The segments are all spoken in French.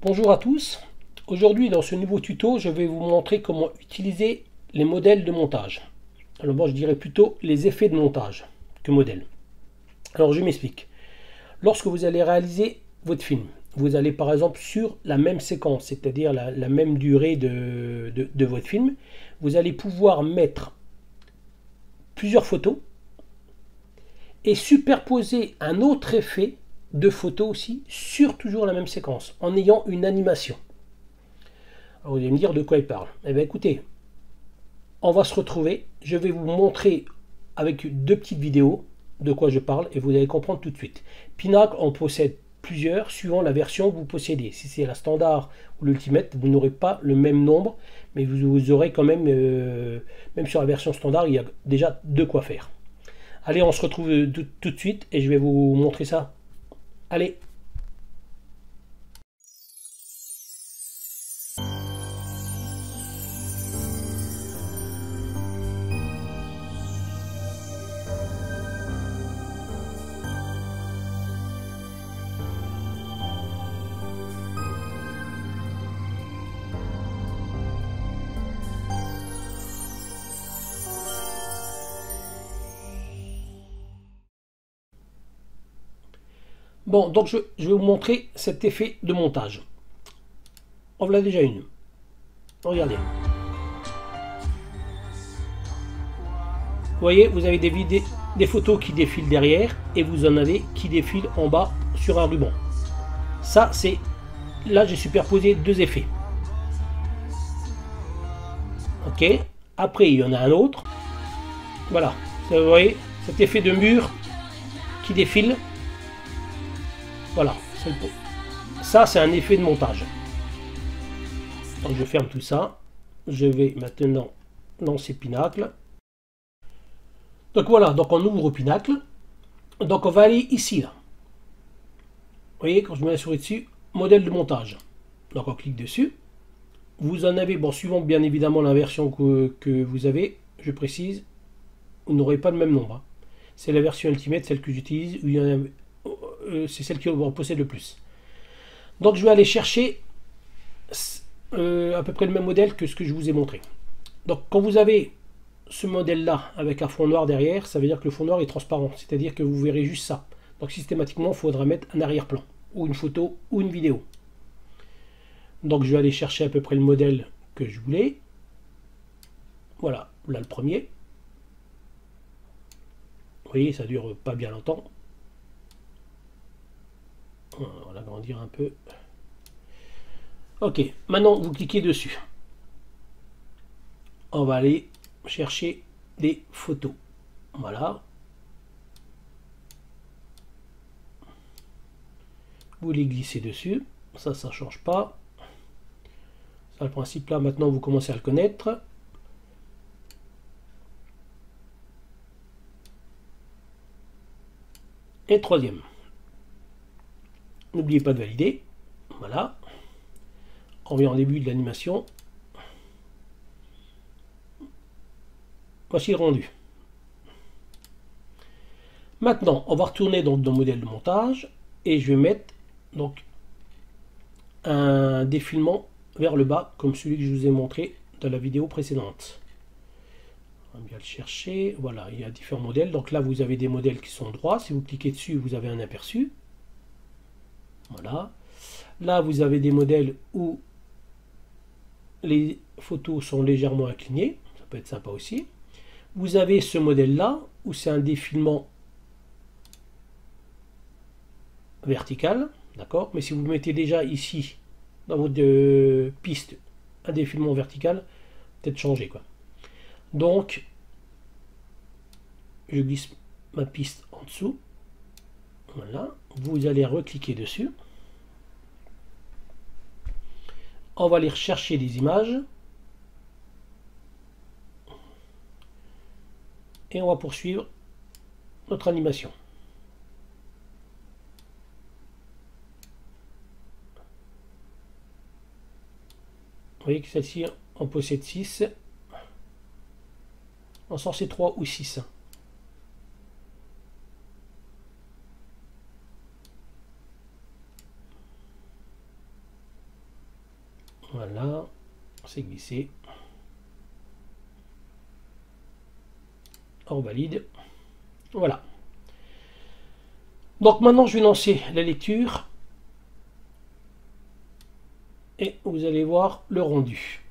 Bonjour à tous. Aujourd'hui dans ce nouveau tuto je vais vous montrer comment utiliser les modèles de montage. Alors moi je dirais plutôt les effets de montage que modèles. Alors je m'explique. Lorsque vous allez réaliser votre film, vous allez par exemple sur la même séquence, c'est-à-dire la même durée de votre film, vous allez pouvoir mettre plusieurs photos et superposer un autre effet de photo aussi sur toujours la même séquence en ayant une animation. Alors vous allez me dire de quoi il parle. Eh bien écoutez, on va se retrouver. Je vais vous montrer avec deux petites vidéos de quoi je parle et vous allez comprendre tout de suite. Pinacle en possède plusieurs suivant la version que vous possédez. Si c'est la standard ou l'ultimate, vous n'aurez pas le même nombre, mais vous aurez quand même, même sur la version standard, il y a déjà de quoi faire. Allez, on se retrouve tout de suite et je vais vous montrer ça. Allez! Bon, donc je vais vous montrer cet effet de montage. On l'a déjà une. Regardez. Vous voyez, vous avez des photos qui défilent derrière et vous en avez qui défilent en bas sur un ruban. Ça, c'est... Là, j'ai superposé deux effets. Ok. Après, il y en a un autre. Voilà. Vous voyez, cet effet de mur qui défile. Voilà. Ça, c'est un effet de montage. Donc, je ferme tout ça. Je vais maintenant lancer Pinacle. Donc voilà, donc on ouvre Pinacle. Donc on va aller ici, là. Vous voyez, quand je mets la souris dessus, modèle de montage. Donc on clique dessus. Vous en avez, bon, suivant bien évidemment la version que vous avez, je précise, vous n'aurez pas le même nombre. Hein. C'est la version Ultimate, celle que j'utilise, c'est celle qui en possède le plus. Donc je vais aller chercher à peu près le même modèle que ce que je vous ai montré. Donc quand vous avez ce modèle-là avec un fond noir derrière, ça veut dire que le fond noir est transparent, c'est-à-dire que vous verrez juste ça. Donc systématiquement, il faudra mettre un arrière-plan, ou une photo, ou une vidéo. Donc je vais aller chercher à peu près le modèle que je voulais. Voilà, là le premier. Vous voyez, ça dure pas bien longtemps. On va l'agrandir un peu. Ok, maintenant vous cliquez dessus. On va aller chercher des photos. Voilà. Vous les glissez dessus. Ça ne change pas. Ça, le principe là, maintenant vous commencez à le connaître. Et troisième. N'oubliez pas de valider. Voilà. On revient en début de l'animation. Voici le rendu. Maintenant, on va retourner donc dans le modèle de montage et je vais mettre donc un défilement vers le bas comme celui que je vous ai montré dans la vidéo précédente. On va bien le chercher. Voilà, il y a différents modèles. Donc là, vous avez des modèles qui sont droits. Si vous cliquez dessus, vous avez un aperçu. Voilà. Là, vous avez des modèles où les photos sont légèrement inclinées. Ça peut être sympa aussi. Vous avez ce modèle-là où c'est un défilement vertical. D'accord. Mais si vous mettez déjà ici, dans votre piste, un défilement vertical, peut-être changer, quoi. Donc, je glisse ma piste en dessous. Voilà. Vous allez recliquer dessus. On va aller rechercher des images. Et on va poursuivre notre animation. Vous voyez que celle-ci, on possède 6. On sort ces 3 ou 6. Voilà, c'est glissé. On valide. Voilà. Donc maintenant je vais lancer la lecture. Et vous allez voir le rendu.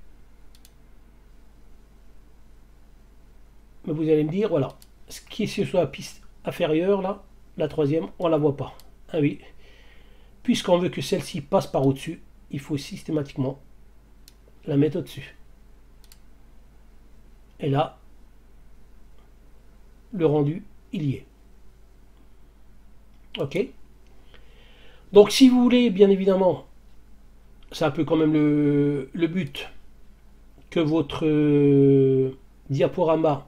Mais vous allez me dire, voilà, ce qui est sur la piste inférieure, là, la troisième, on ne la voit pas. Ah oui. Puisqu'on veut que celle-ci passe par au-dessus, il faut systématiquement la mettre au-dessus. Et là, le rendu, il y est. Ok. Donc si vous voulez, bien évidemment, c'est un peu quand même le but, que votre diaporama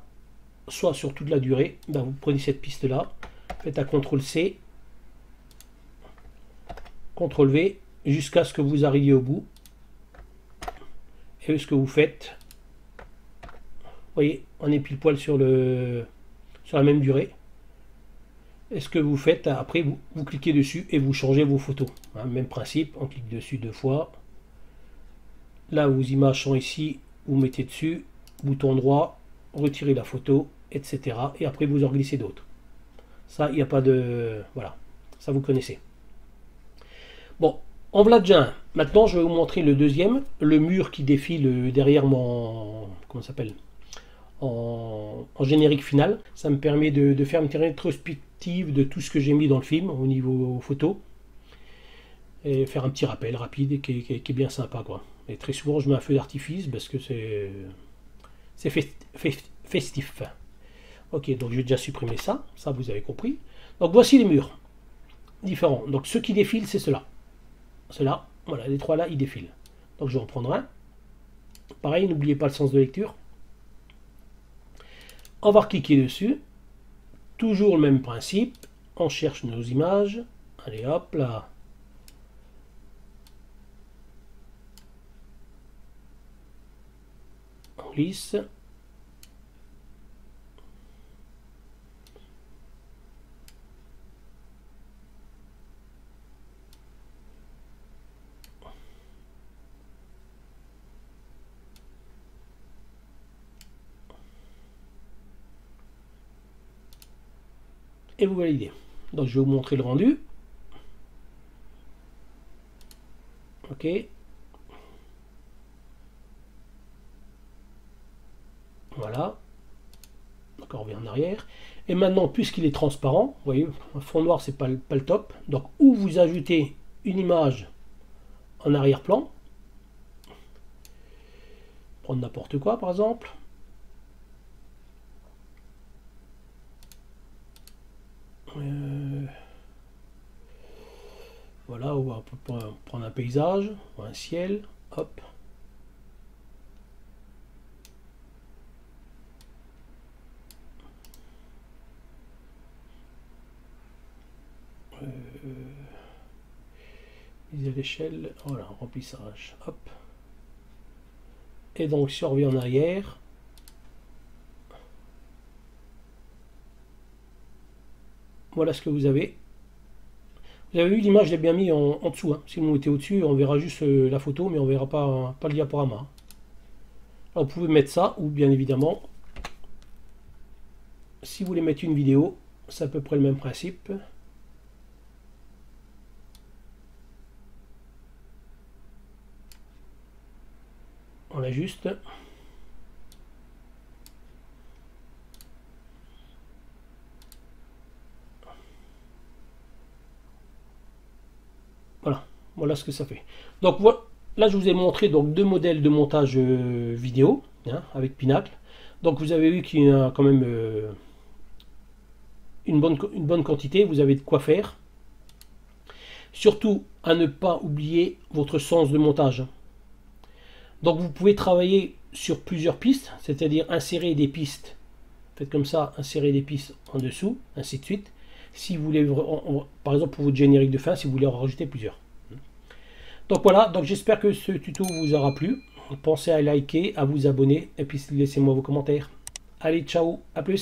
soit sur toute la durée, ben vous prenez cette piste là, faites un CTRL-C, CTRL-V, jusqu'à ce que vous arriviez au bout. Et ce que vous faites, vous voyez, on est pile poil sur la même durée. Et ce que vous faites, après vous cliquez dessus et vous changez vos photos. Hein, même principe, on clique dessus 2 fois. Là, vos images sont ici, vous mettez dessus, bouton droit, retirez la photo, etc. Et après vous en glissez d'autres. Ça, il n'y a pas de... Voilà, ça vous connaissez. Bon, en voilà déjà un. Maintenant, je vais vous montrer le deuxième, le mur qui défile derrière mon... Comment ça s'appelle ? En générique final. Ça me permet de faire une rétrospective de tout ce que j'ai mis dans le film au niveau photo. Et faire un petit rappel rapide qui est bien sympa, quoi. Et très souvent, je mets un feu d'artifice parce que c'est festif. Ok, donc j'ai déjà supprimé ça. Ça, vous avez compris. Donc voici les murs différents. Donc ceux qui défilent, c'est ceux-là. Ceux-là, voilà, les trois là, ils défilent. Donc je vais en prendre un. Pareil, n'oubliez pas le sens de lecture. On va cliquer dessus. Toujours le même principe. On cherche nos images. Allez hop là. On glisse. Et vous validez. Donc je vais vous montrer le rendu. Ok. Voilà. Donc on revient en arrière. Et maintenant, puisqu'il est transparent, vous voyez, un fond noir, c'est pas le top. Donc, ou vous ajoutez une image en arrière-plan. Prendre n'importe quoi, par exemple. Voilà, on va prendre un paysage, ou un ciel, hop. Mise à l'échelle, voilà, remplissage, hop. Et donc si on revient en arrière, voilà ce que vous avez. Vous avez vu, l'image, je l'ai bien mis en dessous. Hein. Si vous mettez au-dessus, on verra juste la photo, mais on verra pas le diaporama. Alors, vous pouvez mettre ça, ou bien évidemment, si vous voulez mettre une vidéo, c'est à peu près le même principe. On l'ajuste. Voilà ce que ça fait. Donc voilà, là je vous ai montré donc 2 modèles de montage vidéo hein, avec Pinacle. Donc vous avez vu qu'il y a quand même une bonne quantité, vous avez de quoi faire. Surtout à ne pas oublier votre sens de montage. Donc vous pouvez travailler sur plusieurs pistes, c'est-à-dire insérer des pistes, faites comme ça, insérer des pistes en dessous, ainsi de suite. Si vous voulez, par exemple pour votre générique de fin, si vous voulez en rajouter plusieurs. Donc voilà, donc j'espère que ce tuto vous aura plu. Pensez à liker, à vous abonner et puis laissez-moi vos commentaires. Allez, ciao, à plus.